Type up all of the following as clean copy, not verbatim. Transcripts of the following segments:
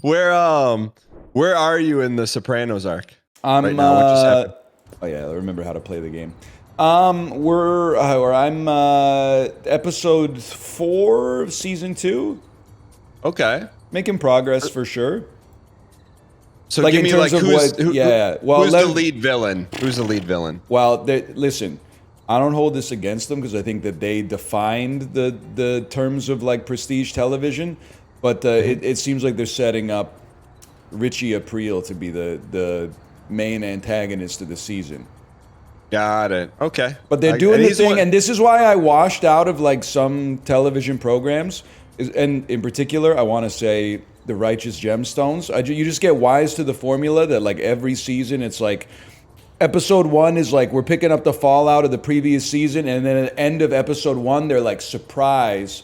Where are you in the Sopranos arc? I'm right now? What just happened? Oh yeah, I remember how to play the game. I'm episode 4 of season 2. Okay. Making progress for sure. So Like give in me terms like of who's what? Yeah. Well, who's the lead villain? Who's the lead villain? Well, listen. I don't hold this against them because I think that they defined the terms of like prestige television, but it seems like they're setting up Richie Aprile to be the main antagonist of the season. Got it. Okay. But they're doing the thing, and this is why I washed out of like some television programs, and in particular, I want to say the Righteous Gemstones. You just get wise to the formula that like every season, it's like episode 1 is like we're picking up the fallout of the previous season, and then at the end of episode 1, they're like surprise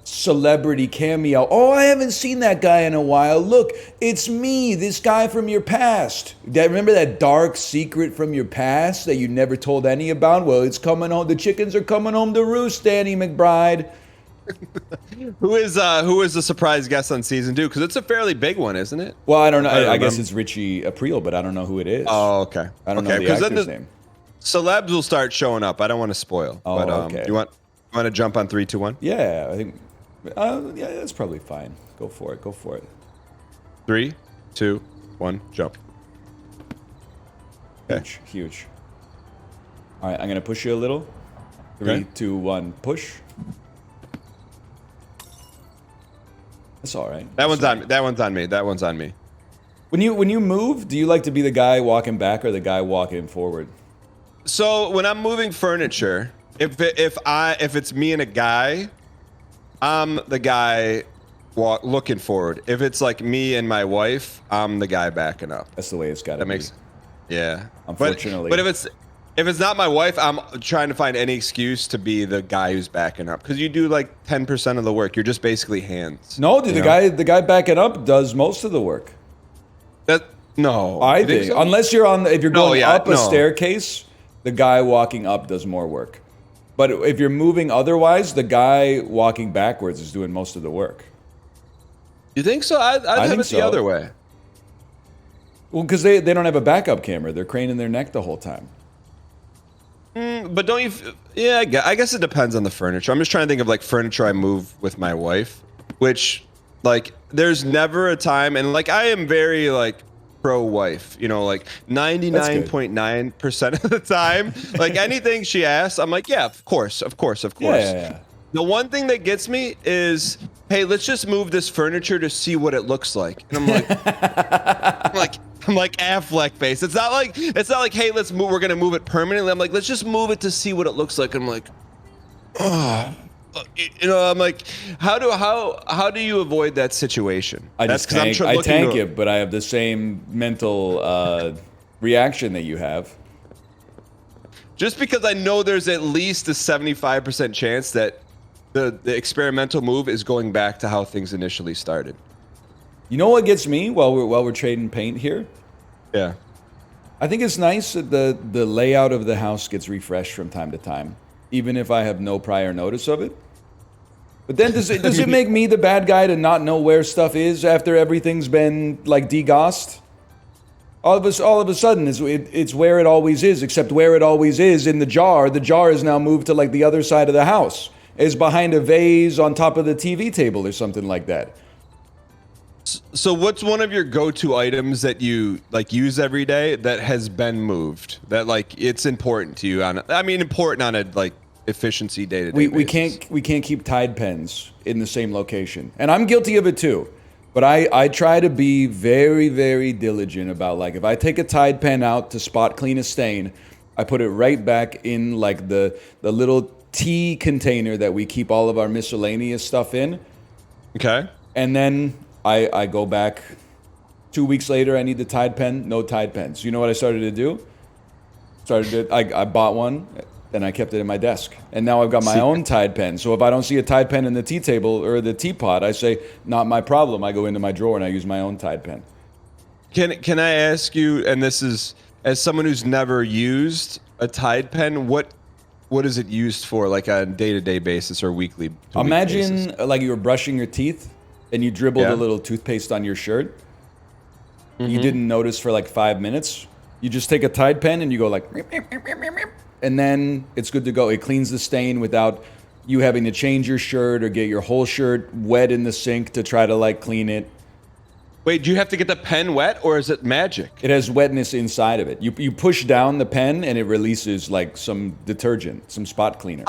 celebrity cameo. Oh, I haven't seen that guy in a while. Look, it's me, this guy from your past. Remember that dark secret from your past that you never told any about? Well, it's coming home. The chickens are coming home to roost, Danny McBride. Who is the surprise guest on season 2? Because it's a fairly big one, isn't it? Well, I don't know. I guess it's Richie Aprile, but I don't know who it is. Oh, okay. I don't know the actor's name. Celebs will start showing up. I don't want to spoil. Oh, but, okay. You want to jump on 3, 2, 1? Yeah, I think. Yeah, that's probably fine. Go for it. Go for it. 3, 2, 1, jump. Okay. Huge. All right, I'm gonna push you a little. 3, Okay. 2, 1, push. That's all right. That one's on. That one's on me. That one's on me. When you move, do you like to be the guy walking back or the guy walking forward? So when I'm moving furniture, if it's me and a guy, I'm the guy looking forward. If it's like me and my wife, I'm the guy backing up. That's the way it's got to be. Yeah. Unfortunately. But if it's not my wife, I'm trying to find any excuse to be the guy who's backing up, because you do like 10% of the work. You're just basically hands. No, dude, the guy backing up does most of the work. No. I think so? unless you're if you're going up a staircase, the guy walking up does more work. But if you're moving otherwise, the guy walking backwards is doing most of the work. You think so? I'd have it the other way. Well, because they don't have a backup camera. They're craning their neck the whole time. But don't you... Yeah, I guess it depends on the furniture. I'm just trying to think of like furniture I move with my wife, which like there's never a time, and like I am very like pro-wife, you know, like 99.9% of the time, like anything she asks, I'm like, yeah, of course. Yeah. The one thing that gets me is, hey, let's just move this furniture to see what it looks like. And I'm like, I'm like Affleck face. It's not like, hey, let's move. We're gonna move it permanently. I'm like, let's just move it to see what it looks like. I'm like, oh, you know, I'm like, how do you avoid that situation? I tank it, but I have the same mental reaction that you have. Just because I know there's at least a 75% chance that the experimental move is going back to how things initially started. You know what gets me while we're trading paint here? Yeah. I think it's nice that the layout of the house gets refreshed from time to time, even if I have no prior notice of it. But then does it make me the bad guy to not know where stuff is after everything's been like degossed? All of a sudden it's where it always is, except where it always is in the jar is now moved to like the other side of the house. Is behind a vase on top of the TV table or something like that. So what's one of your go-to items that you like use every day that has been moved? That like it's important to you important on a like efficiency day-to-day basis. We can't keep Tide pens in the same location. And I'm guilty of it too. But I try to be very, very diligent about like if I take a Tide pen out to spot clean a stain, I put it right back in like the little tea container that we keep all of our miscellaneous stuff in. Okay. And then I go back 2 weeks later, I need the Tide pen, no Tide pens. You know what I started to do? I bought one and I kept it in my desk. And now I've got my own Tide pen. So if I don't see a Tide pen in the tea table or the teapot, I say, not my problem. I go into my drawer and I use my own Tide pen. Can I ask you, and this is, as someone who's never used a Tide pen, what is it used for, like on a day-to-day basis or weekly? Imagine like you were brushing your teeth and you dribbled Yeah. a little toothpaste on your shirt, you Mm-hmm. didn't notice for like 5 minutes, you just take a Tide pen and you go like, and then it's good to go. It cleans the stain without you having to change your shirt or get your whole shirt wet in the sink to try to like clean it. Wait, do you have to get the pen wet, or is it magic? It has wetness inside of it. You push down the pen and it releases like some detergent, some spot cleaner.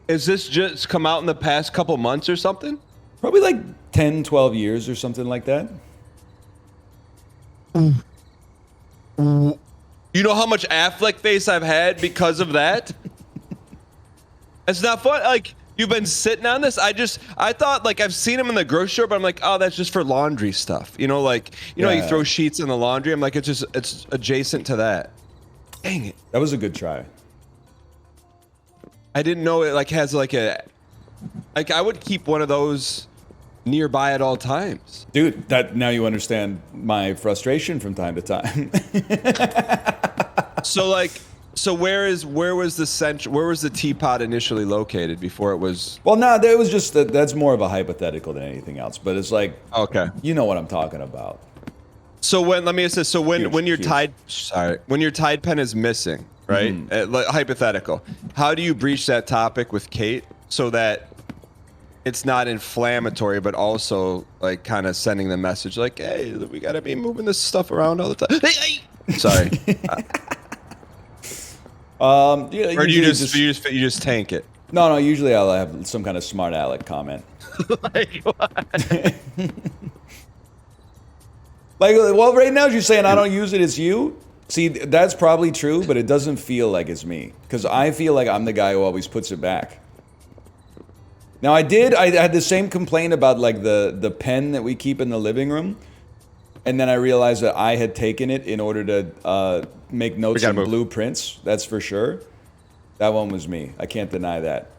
Is this just come out in the past couple months or something? Probably like 10, 12 years or something like that. You know how much Affleck face I've had because of that? It's not fun. Like, you've been sitting on this. I thought, like, I've seen him in the grocery store, but I'm like, oh, that's just for laundry stuff. You know, like, you know, you throw sheets in the laundry. I'm like, it's adjacent to that. Dang it. That was a good try. I didn't know it, like, has, like, I would keep one of those nearby at all times. Dude, that now you understand my frustration from time to time. So where was the teapot initially located before it was? Well, no, that was just that's more of a hypothetical than anything else. But it's like, Okay. you know what I'm talking about. So let me ask this. So when your Huge. when your Tide pen is missing, right? Hypothetical. How do you breach that topic with Kate so that it's not inflammatory, but also like kind of sending the message like, hey, we gotta be moving this stuff around all the time. Hey. Sorry. Yeah, Or do you usually just tank it? No, usually I'll have some kind of smart aleck comment. Like what? Like, well, right now you're saying I don't use it, it's you? See, that's probably true, but it doesn't feel like it's me. Because I feel like I'm the guy who always puts it back. Now, I had the same complaint about, like, the pen that we keep in the living room. And then I realized that I had taken it in order to make notes and blueprints. That's for sure. That one was me. I can't deny that.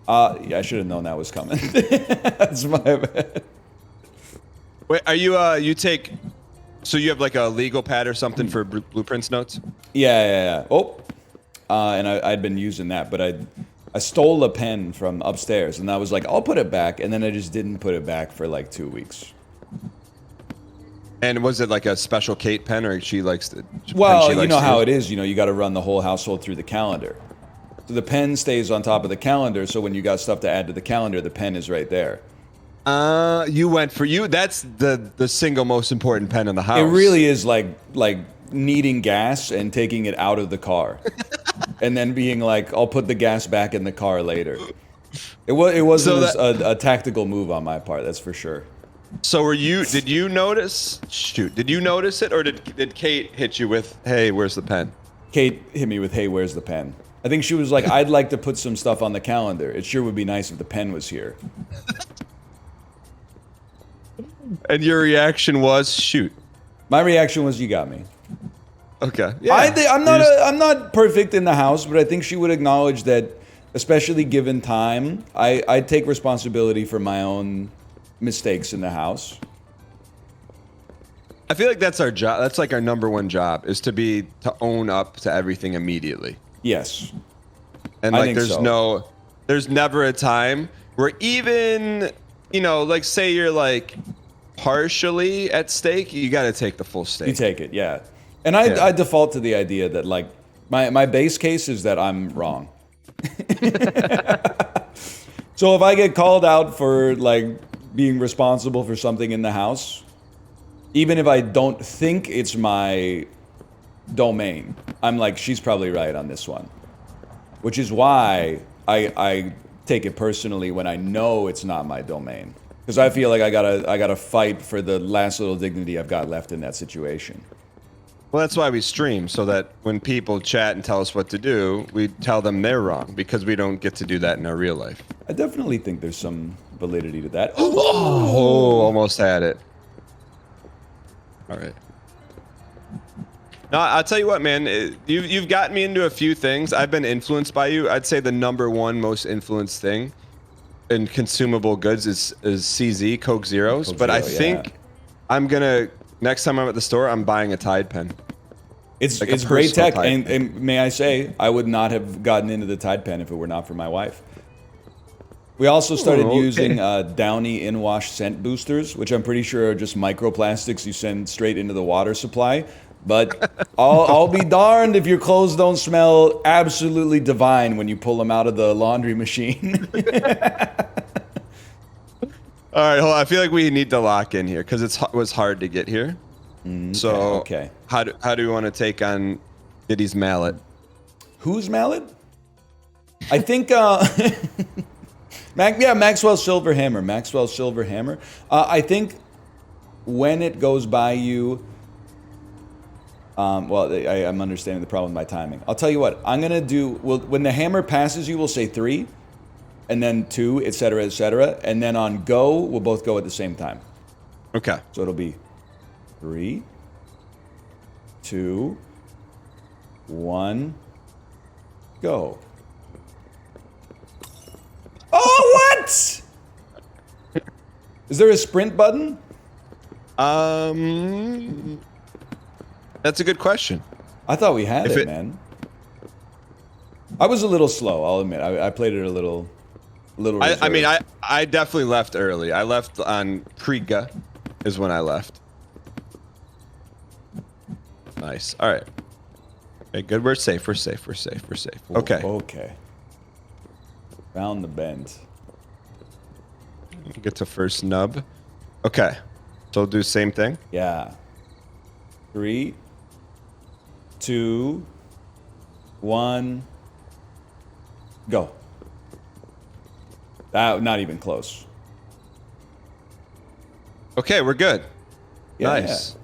Yeah, I should have known that was coming. That's my bad. Wait, are you so you have like a legal pad or something for blueprints notes? Yeah. Oh, and I'd been using that, but I stole a pen from upstairs, and I was like, I'll put it back, and then I just didn't put it back for like 2 weeks. And was it like a special Kate pen, or she likes to? Well, you know how it is. You know, you got to run the whole household through the calendar. So the pen stays on top of the calendar, so when you got stuff to add to the calendar, the pen is right there. You went for you. That's the single most important pen in the house. It really is like needing gas and taking it out of the car, and then being like, "I'll put the gas back in the car later." It wasn't a tactical move on my part, that's for sure. So did you notice? Shoot, did you notice it, or did Kate hit you with, "Hey, where's the pen"? Kate hit me with, "Hey, where's the pen?" I think she was like, "I'd like to put some stuff on the calendar. It sure would be nice if the pen was here." And your reaction was, "Shoot." My reaction was, "You got me." Okay. Yeah. I'm not perfect in the house, but I think she would acknowledge that, especially given time, I take responsibility for my own mistakes in the house. I feel like that's our job. That's like our number one job, is to own up to everything immediately. Yes. And I like think there's never a time where, even, you know, like, say you're like partially at stake, you got to take the full stake. You take it, yeah. And I default to the idea that, like, my base case is that I'm wrong. So if I get called out for, like, being responsible for something in the house, even if I don't think it's my domain, I'm like, she's probably right on this one. Which is why I take it personally when I know it's not my domain. Because I feel like I gotta fight for the last little dignity I've got left in that situation. Well, that's why we stream, so that when people chat and tell us what to do, we tell them they're wrong, because we don't get to do that in our real life. I definitely think there's some validity to that. Oh, almost had it. All right. No, I'll tell you what, man. You've gotten me into a few things. I've been influenced by you. I'd say the number one most influenced thing in consumable goods is CZ, Coke Zeros. Coke but Zero, I think I'm gonna, next time I'm at the store, I'm buying a Tide pen. It's Like a great personal tech, Tide and may I say, I would not have gotten into the Tide pen if it were not for my wife. We also started okay. using Downy in-wash scent boosters, which I'm pretty sure are just microplastics you send straight into the water supply. But I'll be darned if your clothes don't smell absolutely divine when you pull them out of the laundry machine. All right, hold on. I feel like we need to lock in here because it was hard to get here. So okay. how do we want to take on Diddy's mallet? Whose mallet? I think Maxwell's silver hammer. Maxwell's silver hammer. I think when it goes by you, I'm understanding the problem with my timing. I'll tell you what. I'm gonna do. When the hammer passes you, we'll say 3, and then 2, etc., etc., and then on go, we'll both go at the same time. Okay. So it'll be 3, 2, 1, go. Oh, what? Is there a sprint button? That's a good question. I thought we had it, man. I was a little slow, I'll admit. I played it a little I mean, I definitely left early. I left on Kriga is when I left. Nice. All right. Okay, good. We're safe. We're safe. We're safe. We're safe. Okay. Okay. Round the bend. Get to first nub. Okay. So we'll do the same thing. Yeah. 3, 2, 1, go. Not even close. Okay, we're good. Yeah, nice. Yeah.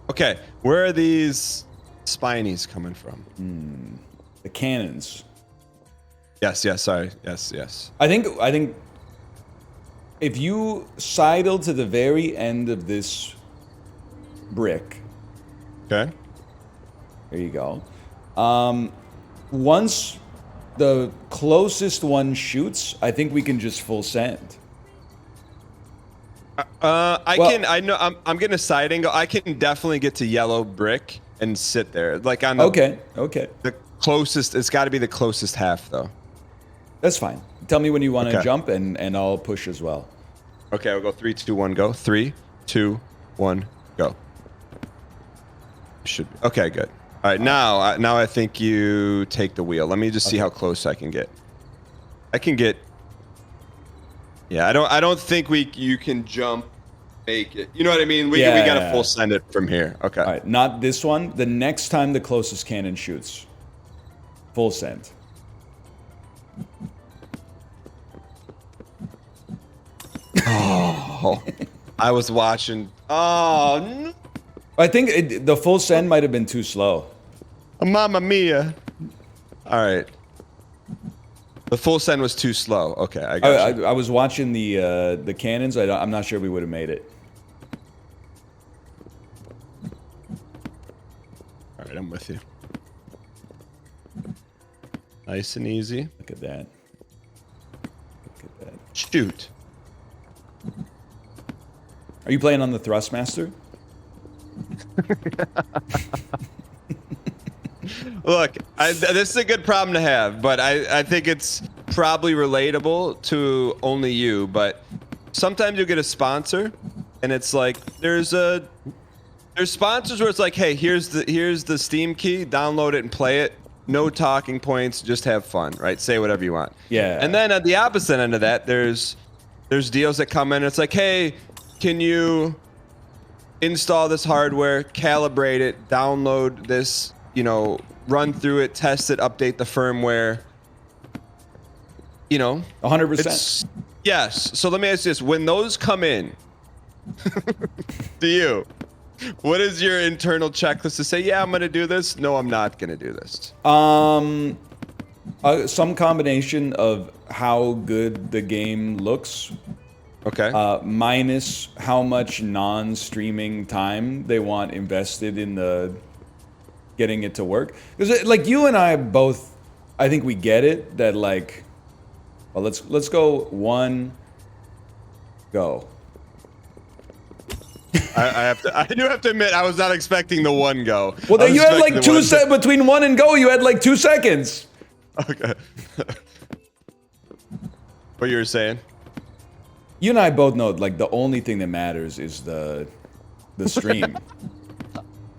Okay, where are these spinies coming from? The cannons. Yes, sorry. Yes. I think if you sidle to the very end of this brick. Okay. There you go. Once the closest one shoots, I think we can just full send. I know I'm getting a side angle. I can definitely get to yellow brick and sit there. Like on the Okay. The closest, it's got to be the closest half though. That's fine. Tell me when you want to jump and I'll push as well. Okay, we'll go 3, 2, 1, go. 3, 2, 1, go. Should be. Okay, good. All right, now I think you take the wheel. Let me just see how close I can get. Yeah, I don't think you can jump, make it. You know what I mean? We gotta full send it from here. Okay. All right, not this one. The next time the closest cannon shoots, full send. Oh, I was watching. Oh, no. I think the full send might have been too slow. Mamma mia. All right. The full send was too slow. Okay, I got you. I was watching the cannons. I'm not sure we would have made it. All right, I'm with you. Nice and easy. Look at that. Look at that. Shoot. Are you playing on the Thrustmaster? Look, this is a good problem to have, but I think it's probably relatable to only you. But sometimes you get a sponsor, and it's like there's sponsors where it's like, hey, here's the Steam key, download it and play it. No talking points, just have fun, right? Say whatever you want. Yeah. And then at the opposite end of that, there's deals that come in. And it's like, hey, can you install this hardware, calibrate it, download this, run through it, test it, update the firmware. 100%. Yes. So let me ask you this: when those come in, to you, what is your internal checklist to say, yeah, I'm going to do this? No, I'm not going to do this. Some combination of how good the game looks. Okay. Minus how much non-streaming time they want invested in the getting it to work. Because like you and I both, I think we get it that like, well, let's go 1, go. I do have to admit, I was not expecting the 1 go. Well, then you had like 2 seconds between 1 and go. You had like 2 seconds. Okay. What you were saying? You and I both know, like, the only thing that matters is the stream.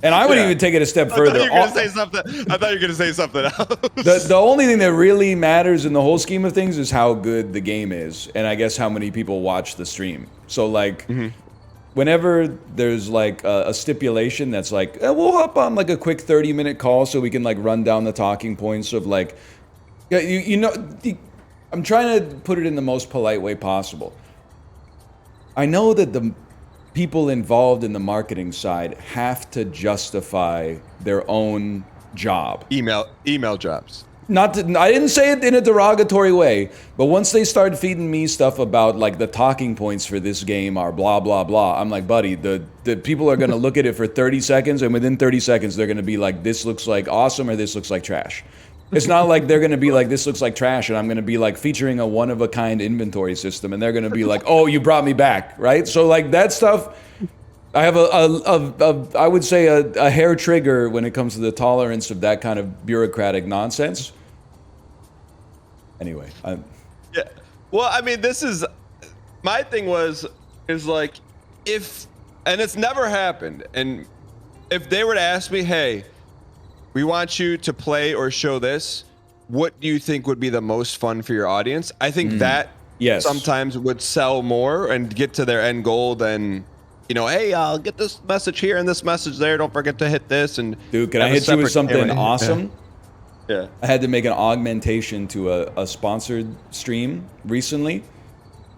And I would even take it a step further. I thought you were gonna say something. I thought you were gonna say something else. The only thing that really matters in the whole scheme of things is how good the game is, and I guess how many people watch the stream. So, like, whenever there's, like, a stipulation that's like, we'll hop on, like, a quick 30-minute call so we can, like, run down the talking points of, like, you know, I'm trying to put it in the most polite way possible. I know that the people involved in the marketing side have to justify their own job. Email jobs. I didn't say it in a derogatory way, but once they start feeding me stuff about, like, the talking points for this game are blah, blah, blah, I'm like, buddy, the people are going to look at it for 30 seconds, and within 30 seconds, they're going to be like, this looks like awesome, or this looks like trash. It's not like they're going to be like, this looks like trash, and I'm going to be like featuring a one-of-a-kind inventory system, and they're going to be like, oh, you brought me back, right? So, like, that stuff, I have I would say a hair trigger when it comes to the tolerance of that kind of bureaucratic nonsense. Anyway, yeah. Well, I mean, my thing is like, and it's never happened, and if they were to ask me, hey, we want you to play or show this, what do you think would be the most fun for your audience? I think that sometimes would sell more and get to their end goal than, you know, hey, I'll get this message here and this message there. Don't forget to hit this. And dude, can I hit you with something awesome? Yeah. I had to make an augmentation to a sponsored stream recently.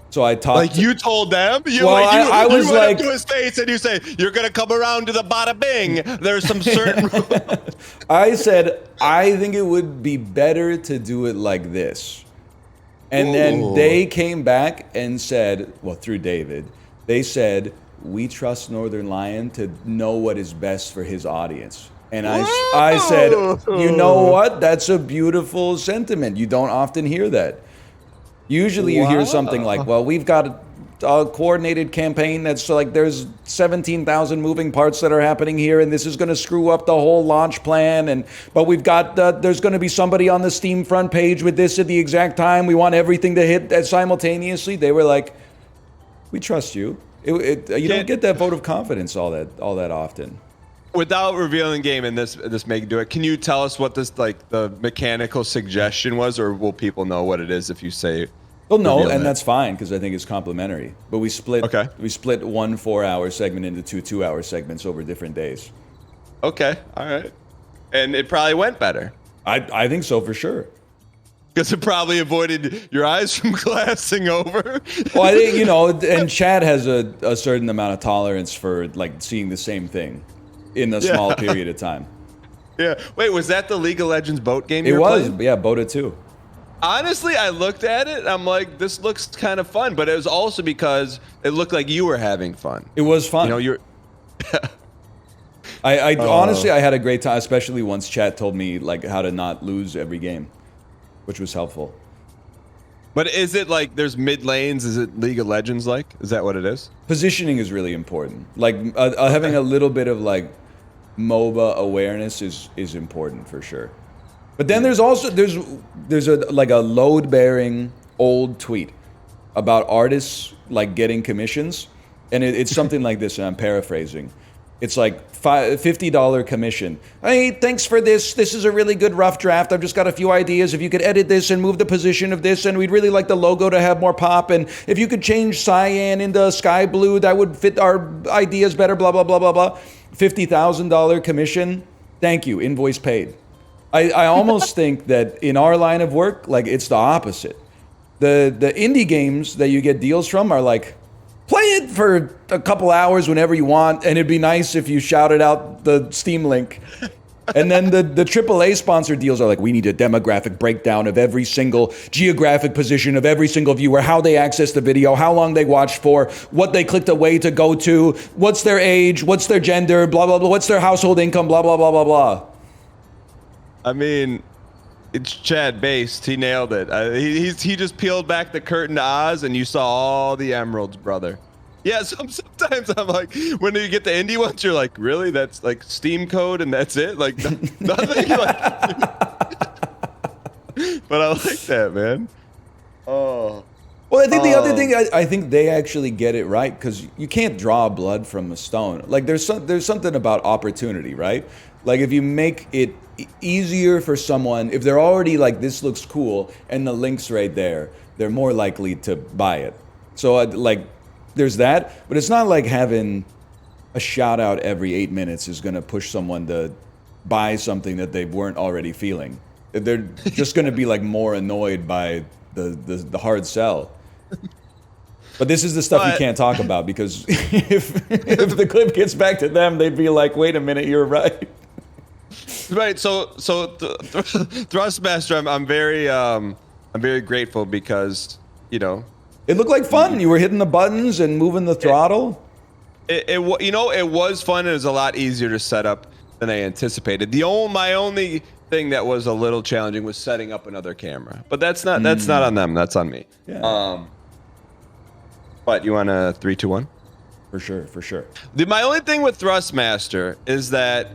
So I talked. Like you told them? I was went like, up to his face and you say, you're going to come around to the bada bing. There's some certain. I said, I think it would be better to do it like this. And then they came back and said, well, through David, they said, we trust Northern Lion to know what is best for his audience. And I said, you know what? That's a beautiful sentiment. You don't often hear that. Usually you hear something like, well, we've got a coordinated campaign that's like there's 17,000 moving parts that are happening here, and this is going to screw up the whole launch plan. But we've got there's going to be somebody on the Steam front page with this at the exact time. We want everything to hit simultaneously. They were like, we trust you. You don't get that vote of confidence all that often. Without revealing game, and this may do it, can you tell us what this, like, the mechanical suggestion was, or will people know what it is if you say? Well, no, and that's fine because I think it's complimentary. But we split one 4-hour segment into 2 2-hour segments over different days. Okay, all right, and it probably went better. I think so for sure. Because it probably avoided your eyes from glassing over. Well, I think, you know, and Chad has a certain amount of tolerance for, like, seeing the same thing in a small period of time. Yeah. Wait, was that the League of Legends boat game you were was, playing? Yeah, Boda 2. Honestly, I looked at it, I'm like, this looks kind of fun, but it was also because it looked like you were having fun. It was fun. You know, you're... Honestly, I had a great time, especially once Chat told me, like, how to not lose every game, which was helpful. But is it like there's mid lanes? Is it League of Legends like? Is that what it is? Positioning is really important. Like, having a little bit of, like, MOBA awareness is important for sure. But then there's also there's a load bearing old tweet about artists, like, getting commissions, and it's something like this, and I'm paraphrasing. It's like $50 commission. Hey, thanks for this. This is a really good rough draft. I've just got a few ideas. If you could edit this and move the position of this, and we'd really like the logo to have more pop. And if you could change cyan into sky blue, that would fit our ideas better, blah, blah, blah, blah, blah. $50,000 commission. Thank you. Invoice paid. I almost think that in our line of work, like, it's the opposite. The indie games that you get deals from are like, play it for a couple hours whenever you want, and it'd be nice if you shouted out the Steam link. And then the AAA sponsored deals are like, we need a demographic breakdown of every single geographic position of every single viewer, how they access the video, how long they watched for, what they clicked away to go to, what's their age, what's their gender, blah, blah, blah, what's their household income, blah, blah, blah, blah, blah. I mean, it's Chad based. He nailed it. He just peeled back the curtain to Oz, and you saw all the emeralds, brother. Yeah, sometimes I'm like, when you get the indie ones, you're like, really? That's like Steam code and that's it? Like, nothing? Like, but I like that, man. Oh. Well, I think the other thing, I think they actually get it right because you can't draw blood from a stone. Like there's something about opportunity, right? Like if you make it easier for someone, if they're already like this looks cool and the link's right there, they're more likely to buy it. So like there's that, but it's not like having a shout out every 8 minutes is going to push someone to buy something that they weren't already feeling. They're just going to be like more annoyed by the hard sell. But this is the stuff you can't talk about because if the clip gets back to them, they'd be like, "Wait a minute, you're right." Right. So Thrustmaster, I'm very grateful because it looked like fun. You were hitting the buttons and moving the throttle. It was fun and it was a lot easier to set up than I anticipated. My only thing that was a little challenging was setting up another camera, but that's not on them. That's on me. Yeah. But you want a 3, 2, 1? For sure. My only thing with Thrustmaster is that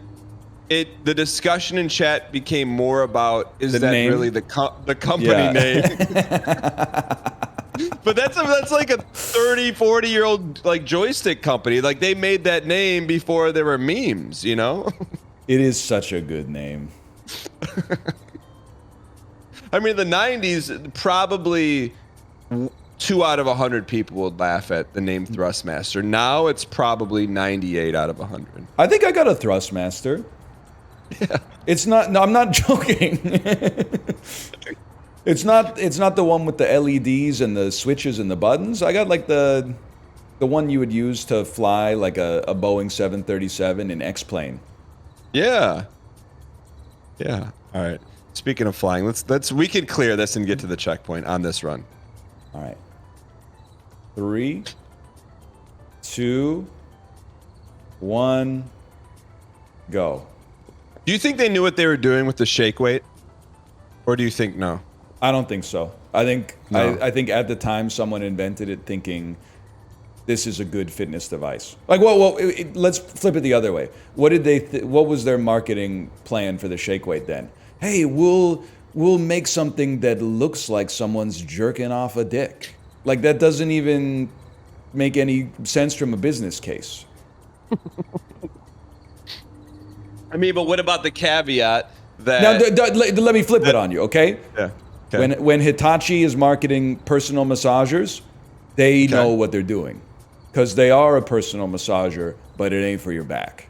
the discussion in chat became more about that name? Really the company name. But that's like a 30, 40-year-old like joystick company. Like they made that name before there were memes, It is such a good name. I mean, the 90s, probably 2 out of 100 people would laugh at the name Thrustmaster. Now it's probably 98 out of 100. I think I got a Thrustmaster. Yeah. It's not. No, I'm not joking. It's not the one with the LEDs and the switches and the buttons. I got like the one you would use to fly like a Boeing 737 in X-plane. Yeah. Yeah. All right. Speaking of flying, we can clear this and get to the checkpoint on this run. All right. 3, 2, 1, go. Do you think they knew what they were doing with the shake weight, or do you think no? I don't think so. I think No. I think at the time someone invented it thinking this is a good fitness device. Like, well, let's flip it the other way. What did they? What was their marketing plan for the shake weight then? Hey, we'll make something that looks like someone's jerking off a dick. Like that doesn't even make any sense from a business case. I mean, but what about the caveat that? Now, let me flip it on you, okay? Yeah. Okay. When Hitachi is marketing personal massagers, they know what they're doing. Because they are a personal massager, but it ain't for your back.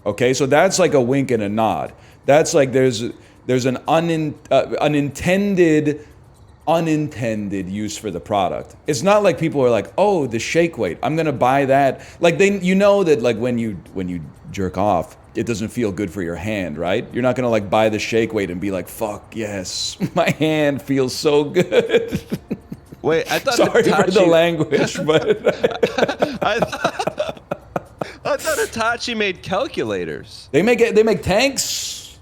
Okay, so that's like a wink and a nod. That's like there's an unintended use for the product. It's not like people are like, oh, the shake weight, I'm gonna buy that. Like that like when you jerk off, it doesn't feel good for your hand, right? You're not gonna like buy the shake weight and be like, fuck yes, my hand feels so good. Wait, I thought sorry Hitachi... for the language, but I thought Hitachi made calculators. They make tanks,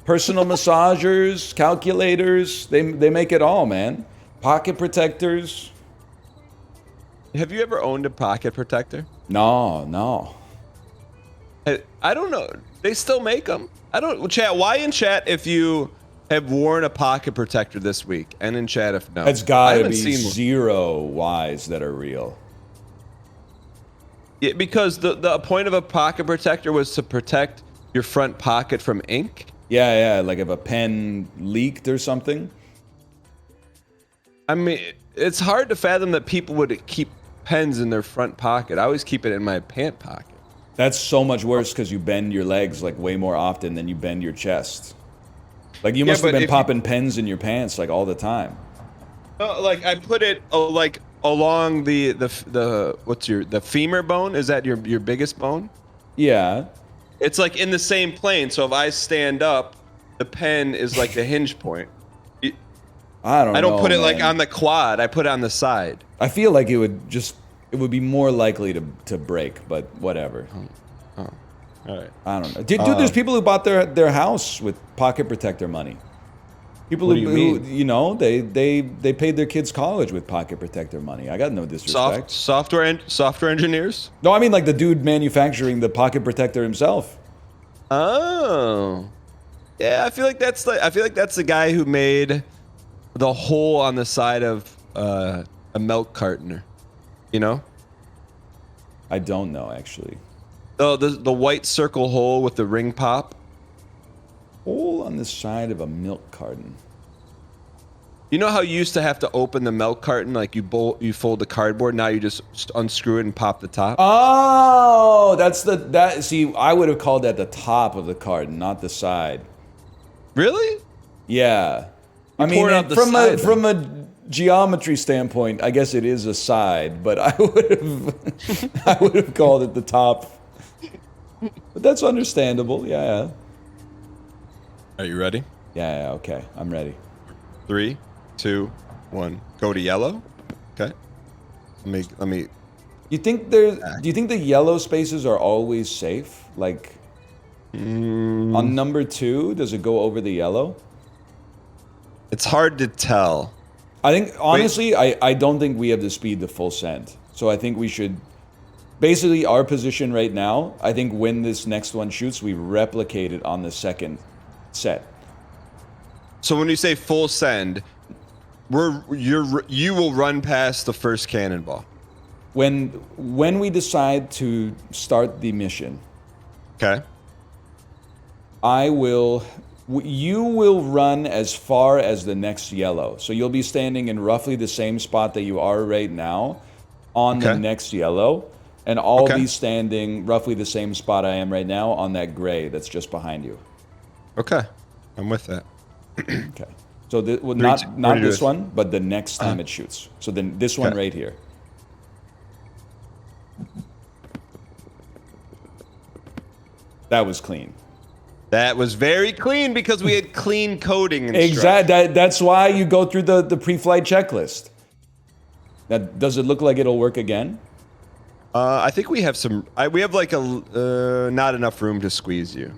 personal massagers, calculators. They make it all, man. Pocket protectors. Have you ever owned a pocket protector? No. I don't know. They still make them. I don't. Chat. Why in chat if you have worn a pocket protector this week, and in chat if no? It's gotta be 0 Ys that are real. Yeah, because the point of a pocket protector was to protect your front pocket from ink. Yeah, like if a pen leaked or something. I mean, it's hard to fathom that people would keep pens in their front pocket. I always keep it in my pant pocket. That's so much worse because you bend your legs like way more often than you bend your chest. Like you must have been popping pens in your pants like all the time. Like I put it like along the femur bone. Is that your biggest bone? Yeah. It's like in the same plane. So if I stand up, the pen is like the hinge point. I don't put it like on the quad. I put it on the side. I feel like it would be more likely to break, but whatever. Oh. All right. I don't know. Dude, there's people who bought their house with pocket protector money. People who they paid their kids college with pocket protector money. I got no disrespect. Software engineers? No, I mean like the dude manufacturing the pocket protector himself. Oh. Yeah, I feel like that's the guy who made the hole on the side of a milk cartoner? You know? I don't know actually. Oh, the white circle hole with the ring pop. Hole on the side of a milk carton. You know how you used to have to open the milk carton, like you fold the cardboard. Now you just unscrew it and pop the top. Oh, that. See, I would have called that the top of the carton, not the side. Really? Yeah. I mean, pour it out the side, from a geometry standpoint, I guess it is a side, but I would have called it the top. But that's understandable. Yeah. Are you ready? Yeah. Okay, I'm ready. 3, 2, 1. Go to yellow. Okay. Let me. You think do you think the yellow spaces are always safe? Like on number 2, does it go over the yellow? It's hard to tell. I think honestly, I don't think we have the speed to full send. So I think we should basically our position right now. I think when this next one shoots, we replicate it on the second set. So when you say full send, you will run past the first cannonball. When we decide to start the mission, Okay. you will run as far as the next yellow. So you'll be standing in roughly the same spot that you are right now on the next yellow. And I'll be standing roughly the same spot I am right now on that gray that's just behind you. Okay. I'm with that. Okay. So not this one, but the next time it shoots. So then this one right here. That was clean. That was very clean because we had clean coding instructions. Exactly. That's why you go through the pre-flight checklist. Does it look like it'll work again? I think we have some. We have like a not enough room to squeeze you.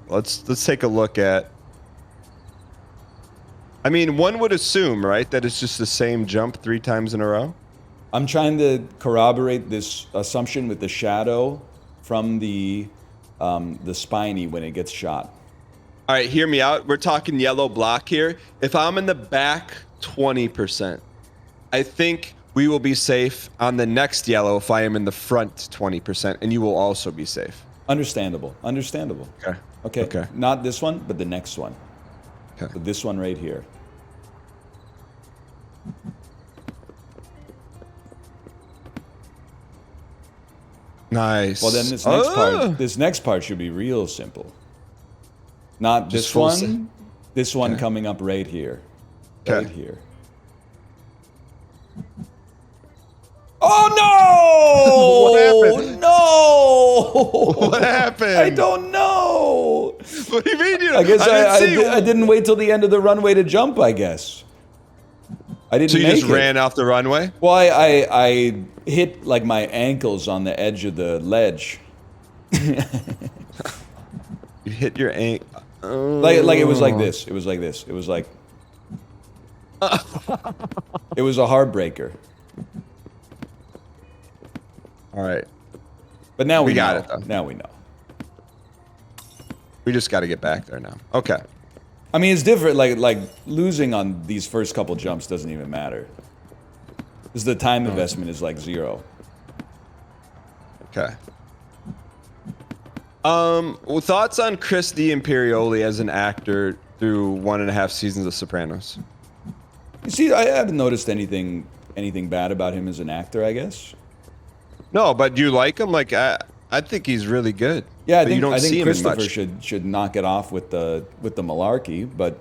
Let's take a look at. I mean, one would assume, right, that it's just the same jump 3 times in a row. I'm trying to corroborate this assumption with the shadow from the spiny when it gets shot. All right, hear me out. We're talking yellow block here. If I'm in the back 20%, I think we will be safe on the next yellow if I am in the front 20%, and you will also be safe. Understandable. Okay. Not this one, but the next one. Okay. So this one right here. Nice. Well, then this next part should be real simple. Not Just this full one. This one coming up right here. Right here. Oh no! What happened? No! What happened? I don't know. What do you mean? I guess I I didn't wait till the end of the runway to jump. I guess I didn't. So you make just it. ran off the runway? Well, I hit like my ankles on the edge of the ledge. You hit your ankle. Like it was like this. It was like this. It was like. It was a heartbreaker. All right. But now we got know. it, though. Now we know. We just got to get back there now. Okay. I mean, it's different. Like losing on these first couple jumps doesn't even matter. Because the time investment is like 0. Okay. Well, thoughts on Chris D'Imperioli as an actor through 1.5 seasons of Sopranos? You see, I haven't noticed anything bad about him as an actor, I guess. No, but do you like him? Like, I think he's really good. Yeah, I think Christopher should knock it off with the malarkey, but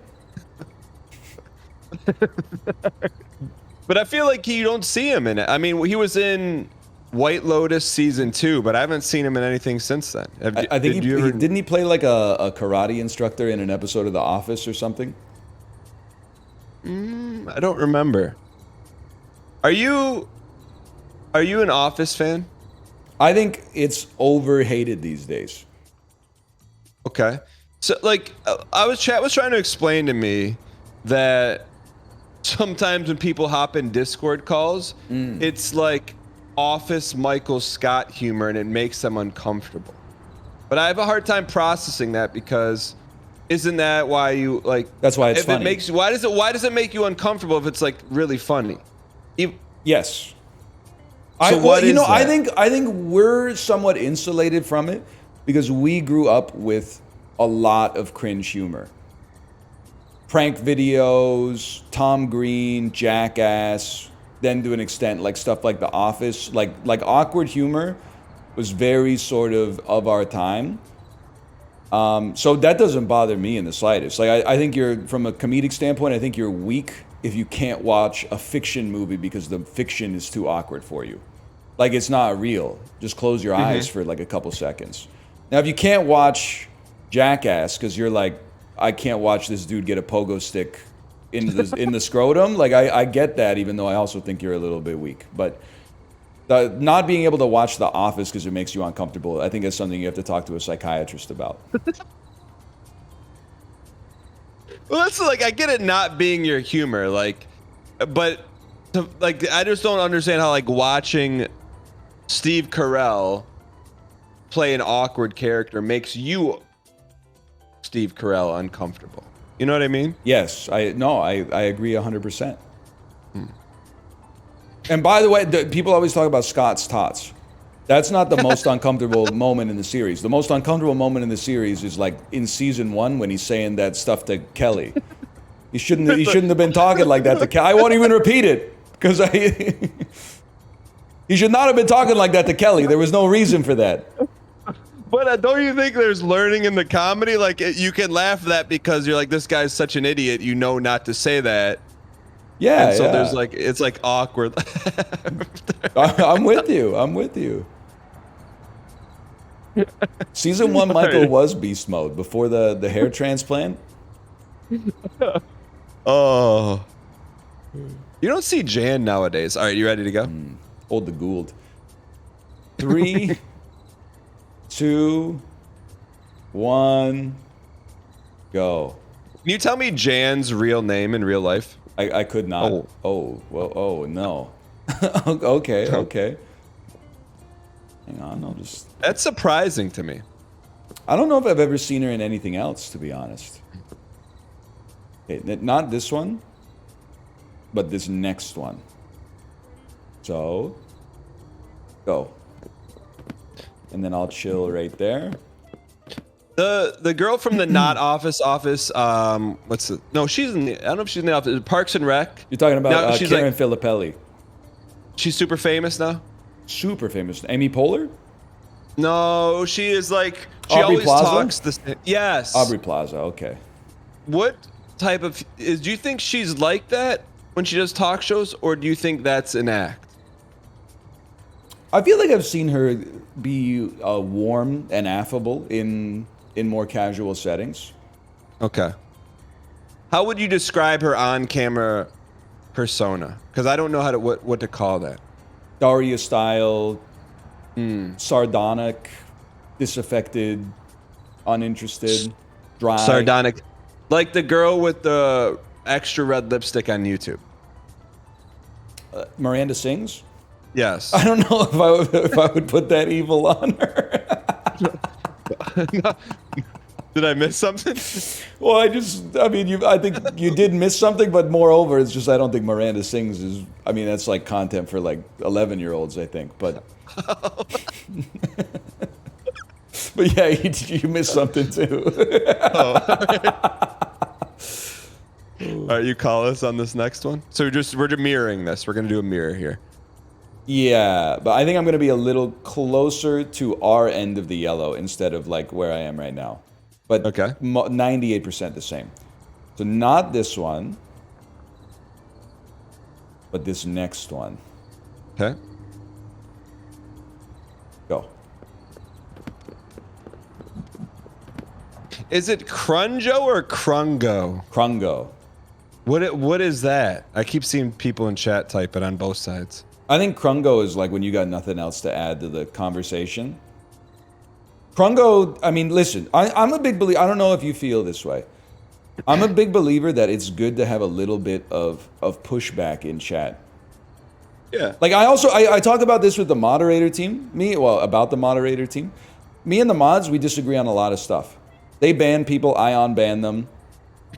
But I feel like you don't see him in it. I mean, he was in White Lotus season 2, but I haven't seen him in anything since then. I think didn't he play like a karate instructor in an episode of The Office or something? I don't remember. Are you an Office fan? I think it's overhated these days. Okay. So, like, Chat was trying to explain to me that sometimes when people hop in Discord calls, it's like Office Michael Scott humor, and it makes them uncomfortable. But I have a hard time processing that because Isn't that why you like? That's why it's if funny. It makes why does it make you uncomfortable if it's like really funny? Yes. So what is that? I think we're somewhat insulated from it because we grew up with a lot of cringe humor. Prank videos, Tom Green, Jackass, then to an extent like stuff like The Office, like awkward humor was very sort of our time. So that doesn't bother me in the slightest. Like I think you're, from a comedic standpoint, I think you're weak if you can't watch a fiction movie because the fiction is too awkward for you. Like it's not real. Just close your eyes for like a couple seconds. Now if you can't watch Jackass because you're like, I can't watch this dude get a pogo stick in the scrotum, like I get that, even though I also think you're a little bit weak. But not being able to watch The Office because it makes you uncomfortable, I think it's something you have to talk to a psychiatrist about. Well, that's like, I get it not being your humor, like, but like I just don't understand how like watching Steve Carell play an awkward character makes you, Steve Carell, uncomfortable. You know what I mean? Yes, I agree 100%. And by the way, people always talk about Scott's tots. That's not the most uncomfortable moment in the series. The most uncomfortable moment in the series is like in season 1 when he's saying that stuff to Kelly. He shouldn't have been talking like that to Kelly. I won't even repeat it because he should not have been talking like that to Kelly. There was no reason for that. But don't you think there's learning in the comedy? Like you can laugh at that because you're like, this guy's such an idiot. You know not to say that. Yeah. And so there's like, it's like awkward. I'm with you. Season 1, Michael was beast mode before the hair transplant. Oh. You don't see Jan nowadays. All right, you ready to go? Hold the Gould. 3, 2, 1, go. Can you tell me Jan's real name in real life? I could not. Oh no. Okay. Hang on, I'll just... That's surprising to me. I don't know if I've ever seen her in anything else, to be honest. Okay, not this one, but this next one. So, go. And then I'll chill right there. The girl from the not office, what's the... No, she's in the... I don't know if she's in the office. Parks and Rec. You're talking about No, she's Karen like, Filippelli. She's super famous now? Super famous. Amy Poehler? No, she is like... She Aubrey always Plaza? talks the same. Yes. Aubrey Plaza, okay. What type of... do you think she's like that when she does talk shows, or do you think that's an act? I feel like I've seen her be warm and affable in more casual settings. Okay. How would you describe her on-camera persona? Because I don't know how to what to call that. Daria style, sardonic, disaffected, uninterested, dry. Sardonic. Like the girl with the extra red lipstick on YouTube. Miranda Sings? Yes. I don't know if I would put that evil on her. Did I miss something? Well, I think you did miss something, but moreover, it's just I don't think Miranda Sings is. I mean, that's like content for like 11-year-olds, I think. But, but yeah, you missed something too. All right, you call us on this next one. So we're just mirroring this. We're gonna do a mirror here. Yeah, but I think I'm gonna be a little closer to our end of the yellow instead of like where I am right now. But okay, 98% the same. So not this one, but this next one. Okay. Go. Is it Crungo or Crungo? Crungo. What is that? I keep seeing people in chat type it on both sides. I think Crungo is like when you got nothing else to add to the conversation. Crungo, I mean, listen, I'm a big believer. I don't know if you feel this way. I'm a big believer that it's good to have a little bit of pushback in chat. Yeah. Like I talk about this with the moderator team. About the moderator team. Me and the mods, we disagree on a lot of stuff. They ban people, I unban them.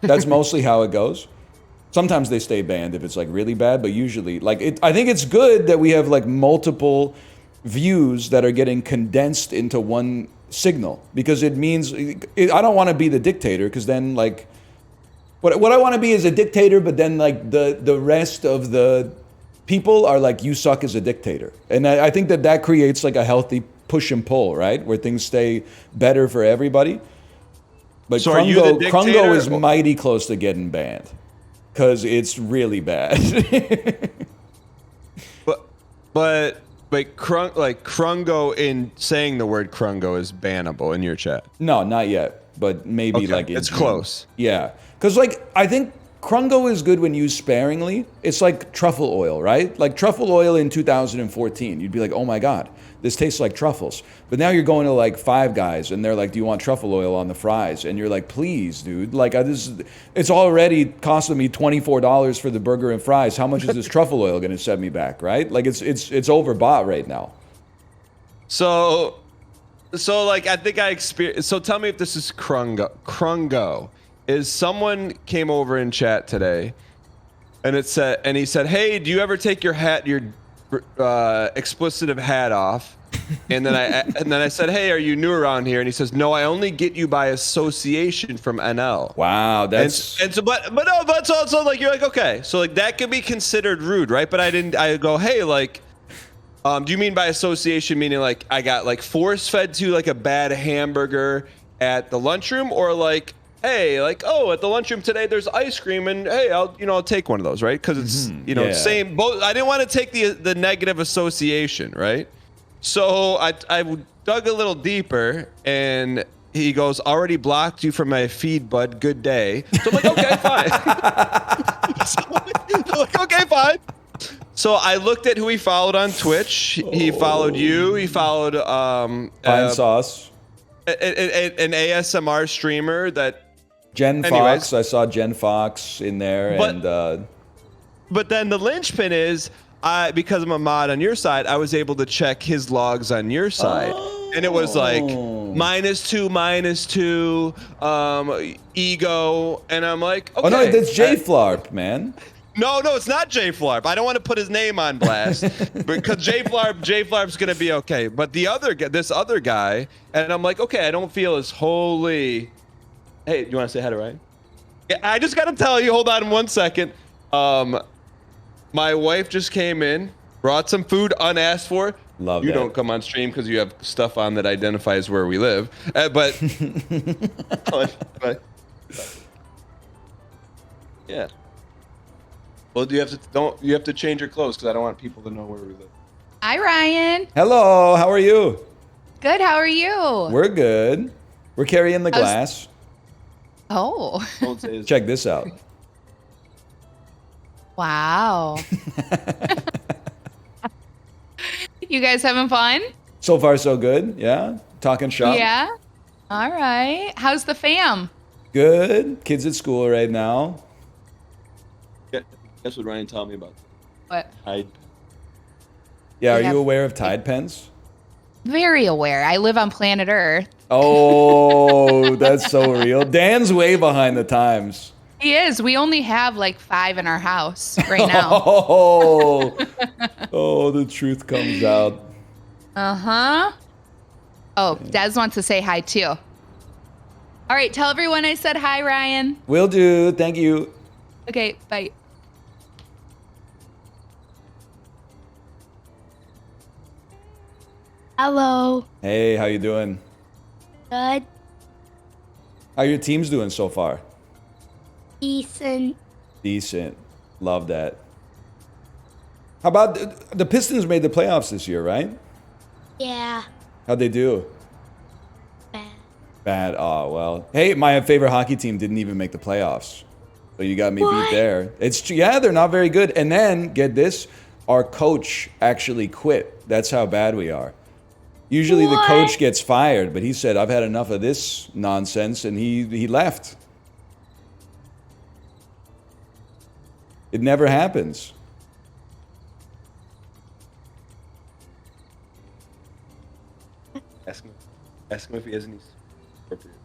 That's mostly how it goes. Sometimes they stay banned if it's like really bad, but usually I think it's good that we have like multiple views that are getting condensed into one signal, because it means I don't want to be the dictator, because then like what I want to be is a dictator, but then like the rest of the people are like, you suck as a dictator. And I think that creates like a healthy push and pull, right? Where things stay better for everybody. But So are you the dictator? Krungo is mighty close to getting banned. Because it's really bad. but Krungo, in saying the word Krungo, is bannable in your chat. No, not yet. But maybe like it's close. Yeah. Because like I think Krungo is good when used sparingly. It's like truffle oil, right? Like truffle oil in 2014. You'd be like, oh my God, this tastes like truffles. But now you're going to like Five Guys and they're like, do you want truffle oil on the fries? And you're like, please, dude. Like it's already costing me $24 for the burger and fries. How much is this truffle oil going to set me back, right? Like it's overbought right now. So like I think I experienced. So tell me if this is Krungo. Is someone came over in chat today, and he said, "Hey, do you ever take your explicitive hat off?" And then I said, "Hey, are you new around here?" And he says, "No, I only get you by association from NL." Wow, that's but also like you're like, okay, so like that could be considered rude, right? But I go, hey, like, do you mean by association meaning like I got like force fed to like a bad hamburger at the lunchroom, or like, hey, like, oh, at the lunchroom today there's ice cream, and hey, I'll take one of those, right? Because it's same. Both. I didn't want to take the negative association, right? So I dug a little deeper, and he goes, already blocked you from my feed, bud. Good day. So I'm like, okay, fine. I'm like, okay, fine. So I looked at who he followed on Twitch. He followed you. He followed Fine Sauce, an ASMR streamer that. Jen Fox. I saw Jen Fox in there, but then the linchpin is because I'm a mod on your side, I was able to check his logs on your side, and it was like -2, ego, and I'm like, okay. Oh no, that's Jay Flarp, man. No, it's not Jay Flarp. I don't want to put his name on blast because Jay Flarp's gonna be okay. But this other guy, and I'm like, okay, I don't feel as holy. Hey, do you want to say hi to Ryan? Yeah, I just gotta tell you. Hold on 1 second. My wife just came in, brought some food unasked for. Love you that. don't come on stream because you have stuff on that identifies where we live. But yeah. Well, you have to change your clothes because I don't want people to know where we live. Hi, Ryan. Hello, how are you? Good. How are you? We're good. We're carrying the glass. Oh. Check this out. Wow. You guys having fun? So far, so good. Yeah. Talking shop. Yeah. All right. How's the fam? Good. Kids at school right now. Guess what Ryan told me about. What? Yeah. Are you aware of Tide Pens? Very aware. I live on planet Earth. Oh, that's so real. Dan's way behind the times. He is. We only have like 5 in our house right now. Oh, the truth comes out. Uh-huh. Oh, Des wants to say hi too. All right, tell everyone I said hi, Ryan. Will do. Thank you. Okay, bye. Hello. Hey, how you doing? Good. How your teams doing so far? Decent. Decent. Love that. How about the Pistons made the playoffs this year, right? Yeah. How'd they do? Bad. Bad. Oh, well. Hey, my favorite hockey team didn't even make the playoffs. So you got me beat there. Yeah, they're not very good. And then, get this, our coach actually quit. That's how bad we are. Usually the coach gets fired, but he said, I've had enough of this nonsense, and he left. It never happens. Ask him if he has any appropriate.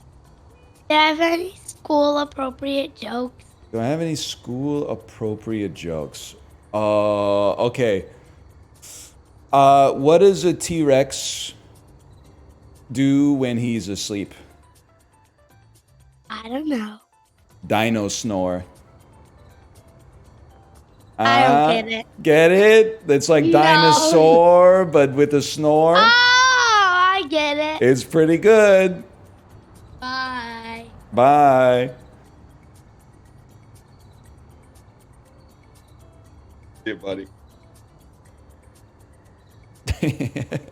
Do I have any school appropriate jokes? Do I have any school appropriate jokes? Okay. What does a T-Rex do when he's asleep? I don't know. Dino snore. I don't get it. Get it? It's like No. dinosaur, but with a snore. Oh, I get it. It's pretty good. Bye. Bye. Hey, buddy. Get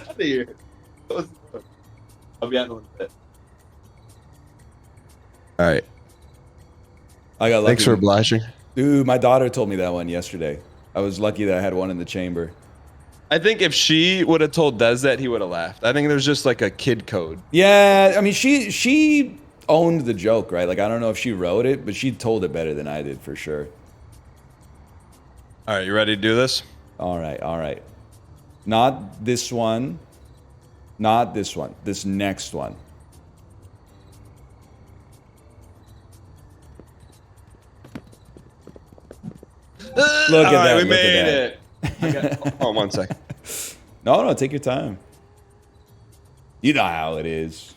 out of here. I'll be out in a little bit. All right. I got lucky. Thanks for obliging. Dude, my daughter told me that one yesterday. I was lucky that I had one in the chamber. I think if she would have told Des that, he would have laughed. I think there's just like a kid code. Yeah, I mean, she owned the joke, right? Like, I don't know if she wrote it, but she told it better than I did, for sure. All right, you ready to do this? All right, all right. Not this one. Not this one. This next one. Look at that. We look made at it. Hold on 1 second. that. No, take your time. You know how it is.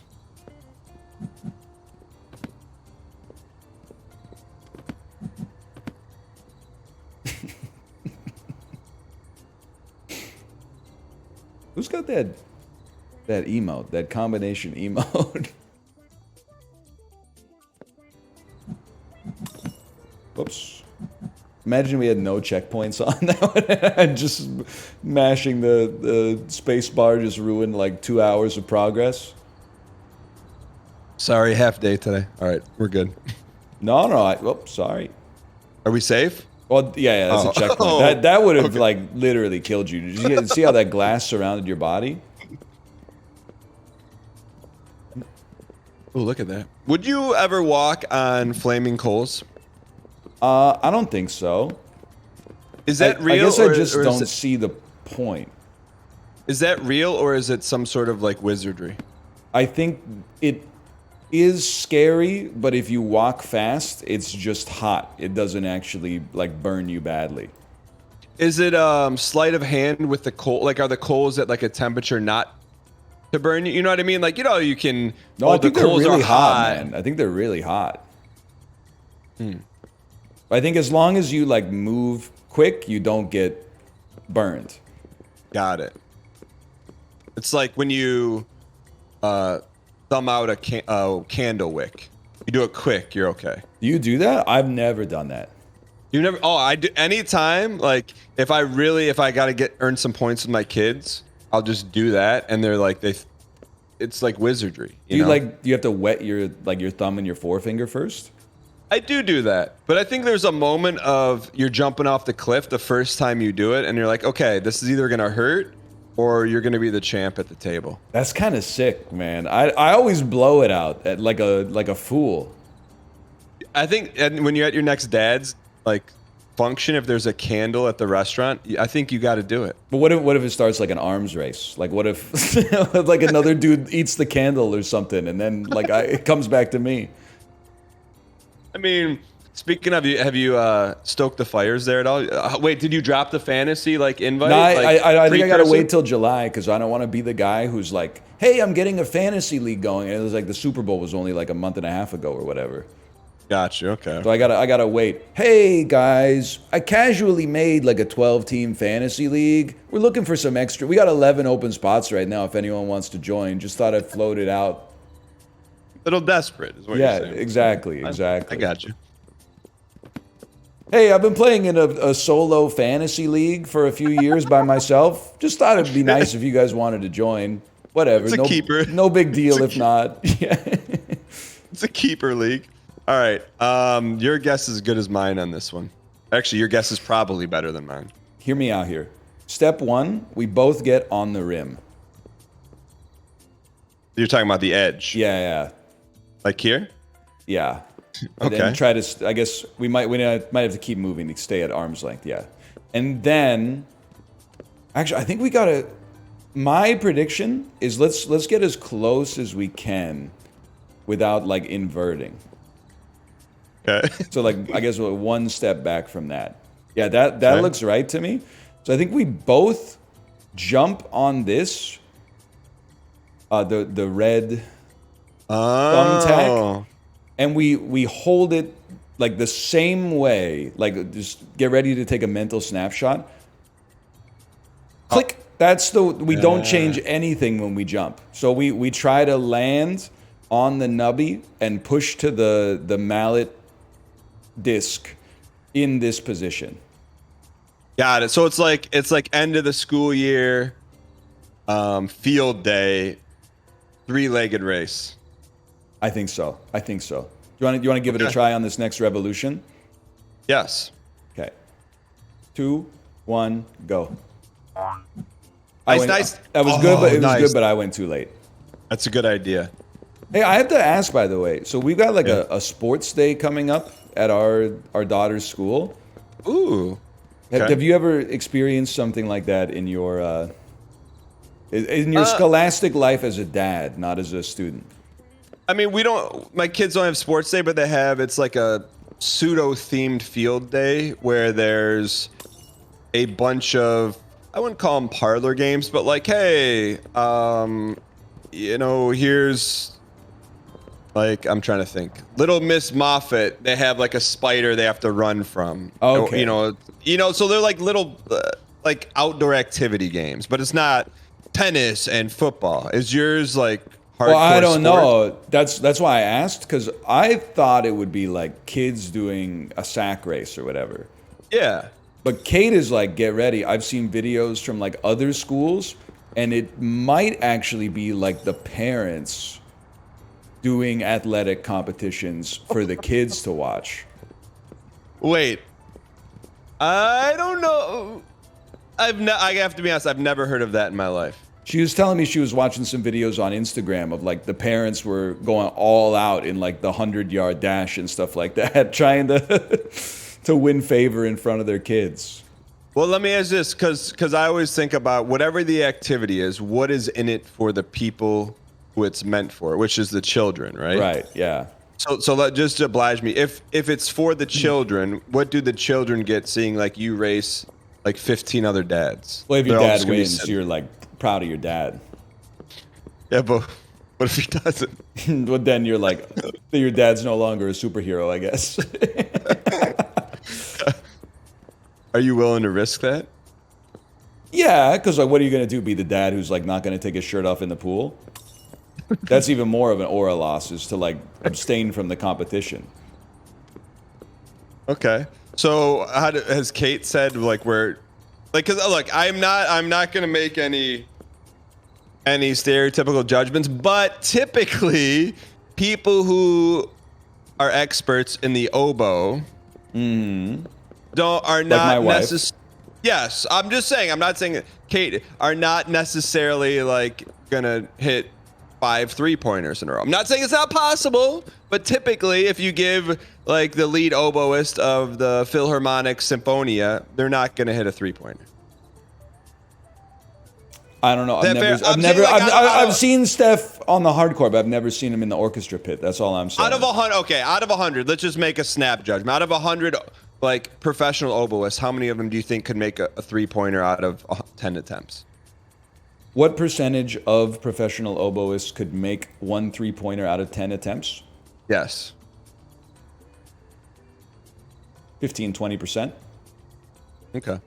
Who's got that emote, that combination emote? Whoops. Imagine we had no checkpoints on that one. Just mashing the space bar just ruined like 2 hours of progress. Sorry, half day today. All right, we're good. No, sorry. Are we safe? Well, yeah, that's a checkpoint. Oh, That would have okay. like literally killed you. Did you see how that glass surrounded your body? Oh, look at that. Would you ever walk on flaming coals? I don't think so. Is that real? I guess or, I just or don't is it, see the point. is that real, or is it some sort of like wizardry? I think it is scary, but if you walk fast, it's just hot. It doesn't actually like burn you badly. Is it sleight of hand with the coal? Like, are the coals at like a temperature not to burn you? You know what I mean? Like, you know, you can. No, I think the they're coals really are hot, man. I think they're really hot. I think as long as you like move quick, you don't get burned. Got it. It's like when you thumb out a candle wick. You do it quick, you're okay. Do you do that? I've never done that. You never? Oh, I do. Anytime, like if I gotta earn some points with my kids, I'll just do that, and they're like it's like wizardry. You know? Do you have to wet your thumb and your forefinger first? I do that, but I think there's a moment of you're jumping off the cliff the first time you do it, and you're like, okay, this is either gonna hurt or you're gonna be the champ at the table. That's kind of sick, man. I always blow it out at like a fool. I think, and when you're at your next dad's like function, if there's a candle at the restaurant, I think you got to do it. But what if it starts like an arms race? Like what if like another dude eats the candle or something, and then like it comes back to me? I mean, speaking of, have you stoked the fires there at all? Wait, did you drop the fantasy like invite? No, like, I think I gotta precursor? wait till July because I don't want to be the guy who's like, "Hey, I'm getting a fantasy league going." And it was like the Super Bowl was only like a month and a half ago or whatever. Gotcha. Okay. So I gotta wait. Hey guys, I casually made like a 12-team fantasy league. We're looking for some extra. We got 11 open spots right now. If anyone wants to join, just thought I'd float it out. Little desperate is what Yeah, you're saying. exactly. I got you. Hey, I've been playing in a solo fantasy league for a few years by myself. Just thought it'd be nice if you guys wanted to join. Whatever. It's a keeper. No big deal if not. Yeah. It's a keeper league. All right. Your guess is as good as mine on this one. Actually, your guess is probably better than mine. Hear me out here. Step 1, we both get on the rim. You're talking about the edge. Yeah. Like here? Yeah. And Okay. then try to, I guess we might have to keep moving to stay at arm's length. Yeah. And then, actually, I think we gotta. My prediction is let's get as close as we can without like inverting. Okay. So like I guess we're one step back from that. Yeah, that looks right to me. So I think we both jump on this. The red thumbtack, and we hold it like the same way. Like just get ready to take a mental snapshot. Click. That's we don't change anything when we jump. So we try to land on the nubby and push to the mallet disc in this position. Got it. So it's like end of the school year, field day, 3-legged race. I think so. Do you want to give it a try on this next revolution? Yes. Okay. 2, 1, go. Nice. That was good, but nice. good, but I went too late. That's a good idea. Hey, I have to ask, by the way. So we've got like a sports day coming up at our daughter's school. Ooh. Okay. Have you ever experienced something like that in your scholastic life as a dad, not as a student? I mean, my kids don't have sports day, but it's like a pseudo-themed field day where there's a bunch of, I wouldn't call them parlor games, but like, hey, here's, like, I'm trying to think. Little Miss Moffat, they have like a spider they have to run from. Okay. So they're like little, like outdoor activity games, but it's not tennis and football. Is yours like hardcore? Well, I don't know. That's why I asked, because I thought it would be like kids doing a sack race or whatever. Yeah. But Kate is like, get ready. I've seen videos from like other schools, and it might actually be like the parents doing athletic competitions for the kids to watch. Wait. I don't know. I have to be honest, I've never heard of that in my life. She was telling me she was watching some videos on Instagram of like the parents were going all out in like the 100-yard dash and stuff like that, trying to to win favor in front of their kids. Well, let me ask this, because I always think about whatever the activity is, what is in it for the people who it's meant for, which is the children, right? Right, yeah. So just to oblige me, if it's for the children, what do the children get seeing like you race like 15 other dads? Well, if your dad wins, you're like proud of your dad. Yeah, but what if he doesn't? Well, then you're like, your dad's no longer a superhero, I guess. Are you willing to risk that? Yeah, because like, what are you going to do? Be the dad who's like not going to take his shirt off in the pool? That's even more of an aura loss, is to like abstain from the competition. Okay. So has Kate said like where, like, because look, I'm not going to make any stereotypical judgments, but typically people who are experts in the oboe are not necessarily. Yes, I'm just saying. I'm not saying that Kate are not necessarily like gonna hit 5 3-pointers in a row. I'm not saying it's not possible, but typically, if you give like the lead oboist of the Philharmonic Symphonia, they're not gonna hit a 3-pointer. I don't know. I've seen Steph on the hardcore, but I've never seen him in the orchestra pit. That's all I'm saying. Out of 100, let's just make a snap judgment. Out of 100, like professional oboists, how many of them do you think could make a 3-pointer out of 10 attempts? What percentage of professional oboists could make 1 3-pointer out of 10 attempts? Yes. 15-20%. Okay, I'll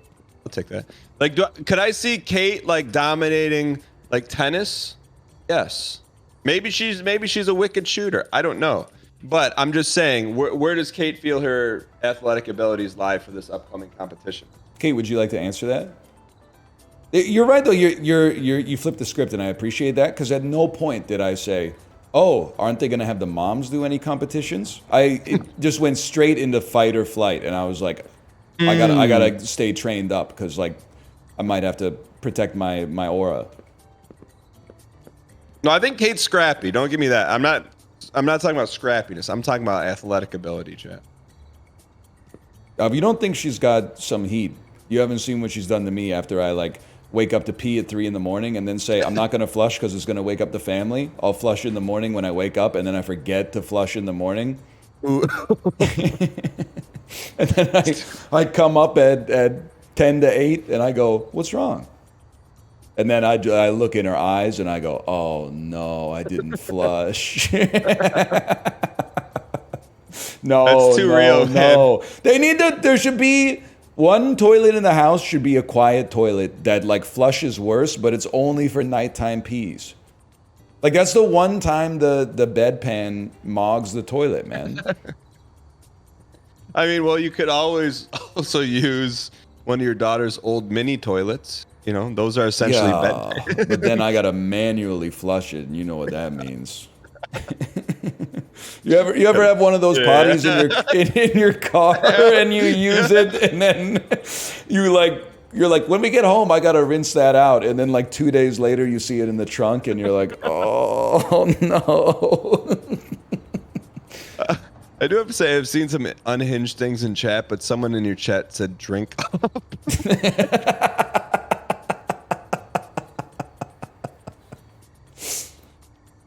take that. Like, could I see Kate like dominating like tennis? Yes. Maybe she's a wicked shooter. I don't know. But I'm just saying, where does Kate feel her athletic abilities lie for this upcoming competition? Kate, would you like to answer that? You're right, though. You flipped the script, and I appreciate that, because at no point did I say, "Oh, aren't they going to have the moms do any competitions?" It just went straight into fight or flight, and I was like, I gotta stay trained up, because like I might have to protect my aura. No, I think Kate's scrappy. Don't give me that. I'm not talking about scrappiness. I'm talking about athletic ability, Chat. If you don't think she's got some heat, you haven't seen what she's done to me after I like wake up to pee at 3 in the morning and then say, I'm not going to flush because it's going to wake up the family. I'll flush in the morning when I wake up, and then I forget to flush in the morning. And then I come up at 10 to 8 and I go, what's wrong? And then I look in her eyes and I go, oh no, I didn't flush. No, That's too real, no. They need to, there should be one toilet in the house should be a quiet toilet that like flushes worse, but it's only for nighttime pees. Like that's the one time the bedpan mogs the toilet, man. I mean, well, you could always also use one of your daughter's old mini toilets. You know, those are essentially bed. But then I gotta manually flush it, and you know what that means. You ever have one of those potties in your car and you use it, and then you're like, when we get home, I gotta rinse that out, and then like 2 days later you see it in the trunk and you're like, oh no. I do have to say I've seen some unhinged things in chat, but someone in your chat said drink up.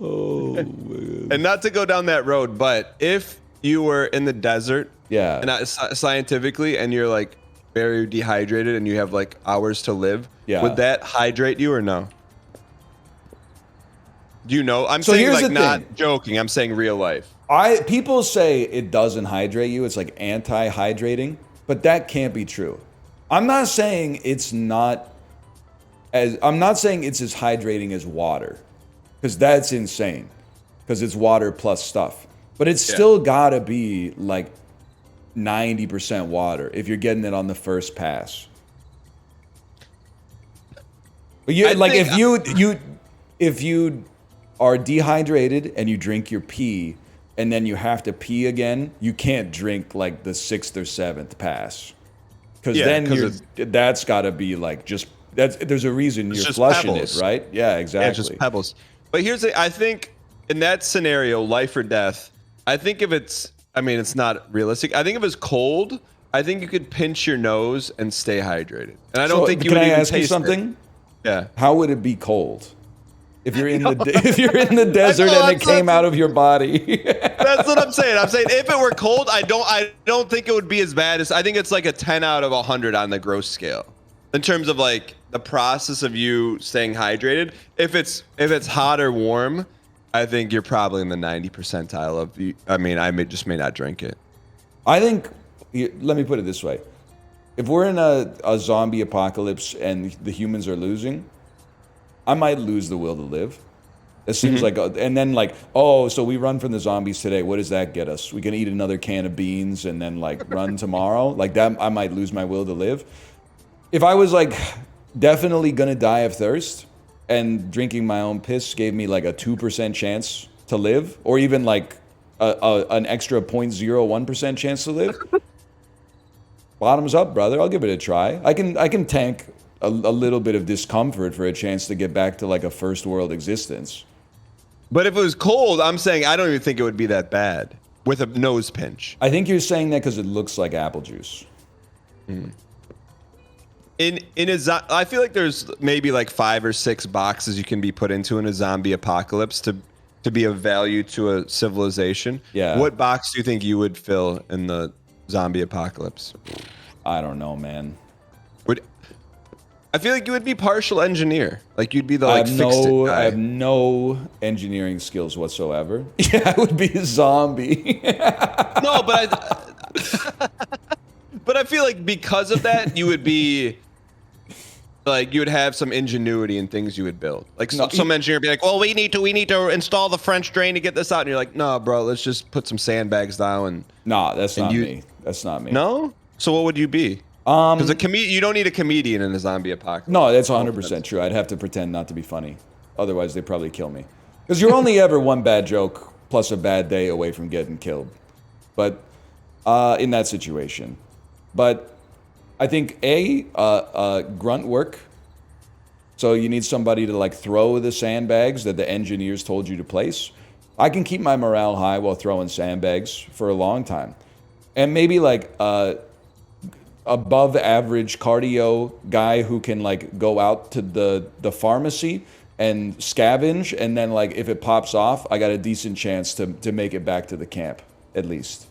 Oh man. And not to go down that road, but if you were in the desert, Yeah. and scientifically, and you're like very dehydrated and you have like hours to live, Yeah. would that hydrate you or no? Do you know? I'm So saying here's like the not thing. joking. I'm saying real life. People say it doesn't hydrate you. It's like anti-hydrating, but that can't be true. I'm not saying it's not as hydrating as water, because that's insane, because it's water plus stuff. But it's still gotta be like 90% water if you're getting it on the first pass. But you like if you are dehydrated and you drink your pee and then you have to pee again, you can't drink like the 6th or 7th pass, because that's got to be like there's a reason you're flushing pebbles. it, right? Yeah, exactly. Yeah, just pebbles. But I think in that scenario, life or death, I think if it's not realistic. I think if it's cold, I think you could pinch your nose and stay hydrated. And I don't think you would even taste it. Can I ask you something? Yeah. How would it be cold? If you're in the desert and it came out of your body. That's what I'm saying. I'm saying if it were cold, I don't think it would be as bad as, I think it's like a 10 out of 100 on the gross scale in terms of like the process of you staying hydrated. If it's hot or warm, I think you're probably in the 90 percentile of you. I mean, I may not drink it. I think, let me put it this way. If we're in a zombie apocalypse and the humans are losing, I might lose the will to live. It seems like, and then like, oh, so we run from the zombies today. What does that get us? We can eat another can of beans and then like run tomorrow. Like that, I might lose my will to live. If I was like definitely gonna die of thirst and drinking my own piss gave me like a 2% chance to live, or even like an extra 0.01% chance to live, bottoms up, brother. I'll give it a try. I can tank a little bit of discomfort for a chance to get back to like a first world existence. But if it was cold, I'm saying I don't even think it would be that bad with a nose pinch. I think you're saying that because it looks like apple juice. I feel like there's maybe like 5 or 6 boxes you can be put into in a zombie apocalypse to be of value to a civilization. Yeah. What box do you think you would fill in the zombie apocalypse? I don't know, man. I feel like you would be partial engineer. Like you'd be the like fixed it guy. I have no engineering skills whatsoever. Yeah, I would be a zombie. No, but I feel like because of that, you would be like you would have some ingenuity in things you would build. Like some engineer would be like, well, we need to install the French drain to get this out, and you're like, no, bro, let's just put some sandbags down. And nah, that's not me. That's not me. No. So what would you be? Because you don't need a comedian in a zombie apocalypse. No, that's 100% true. I'd have to pretend not to be funny. Otherwise, they'd probably kill me. Because you're only ever one bad joke plus a bad day away from getting killed. But in that situation. But I think grunt work. So you need somebody to like throw the sandbags that the engineers told you to place. I can keep my morale high while throwing sandbags for a long time. And maybe like above average cardio guy who can like go out to the pharmacy and scavenge, and then like if it pops off, I got a decent chance to make it back to the camp at least.